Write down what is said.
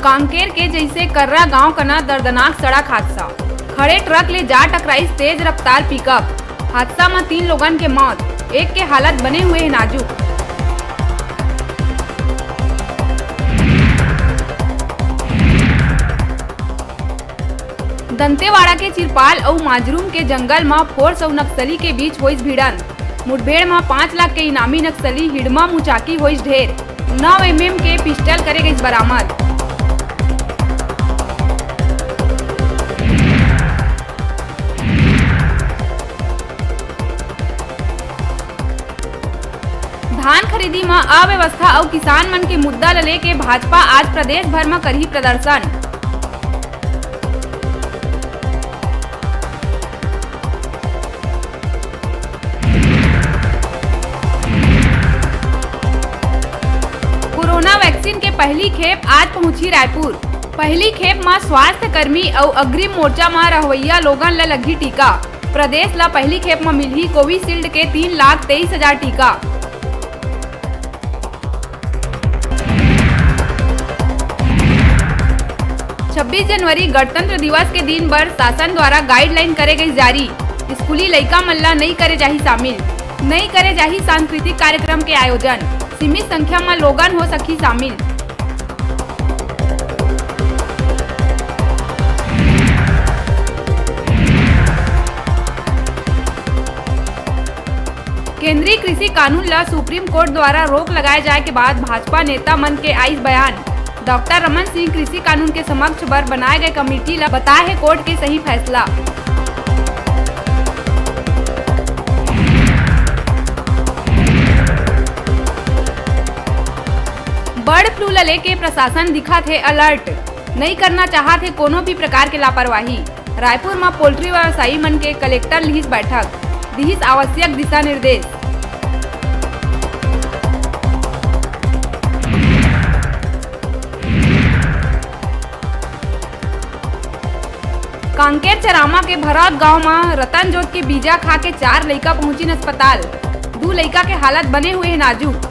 कांकेर के जैसे कर्रा गांव कना दर्दनाक सड़क हादसा। खड़े ट्रक ले जा टकराई तेज रफ्तार पिकअप। हादसा में 3 लोगन के मौत, एक के हालत बने हुए हैं नाजुक। दंतेवाड़ा के चिरपाल और माजरूम के जंगल में फोर्स और नक्सली के बीच हुई भिड़ंत। मुठभेड़ में 5 लाख के इनामी नक्सली हिडमा मुचाकी हुई ढेर। 9 mm के पिस्टल करे गई बरामद। धान खरीदी में अव्यवस्था और किसान मन के मुद्दा ले के भाजपा आज प्रदेश भर में करही प्रदर्शन। कोरोना वैक्सीन के पहली खेप आज पहुंची रायपुर। पहली खेप में स्वास्थ्य कर्मी और अग्रिम मोर्चा में रहवैया लोगन ला लगी टीका। प्रदेश ला पहली खेप में मिली कोविशील्ड के 3,23,000 टीका। छब्बीस जनवरी गणतंत्र दिवस के दिन पर शासन द्वारा गाइडलाइन करे गई जारी। स्कूली लइका मन ला नहीं करे जाही शामिल, नहीं करे जाही सांस्कृतिक कार्यक्रम के आयोजन। सीमित संख्या में लोगन हो सकी शामिल। केंद्रीय कृषि कानून ला सुप्रीम कोर्ट द्वारा रोक लगाए जाए के बाद भाजपा नेता मन के आई बयान। डॉक्टर रमन सिंह कृषि कानून के समक्ष पर बनाए गए कमेटी ला बताए है कोर्ट के सही फैसला। बर्ड फ्लू ला लेके प्रशासन दिखा थे अलर्ट, नहीं करना चाहते कोनो भी प्रकार के लापरवाही। रायपुर में पोल्ट्री व्यवसायी मन के कलेक्टर लिहिस बैठक, दिहिस आवश्यक दिशा निर्देश। कांकेर चरामा के भरौत गांव में रतन जोत के बीजा खा के 4 लइका पहुंची अस्पताल। 2 लइका के हालत बने हुए हैं नाजुक।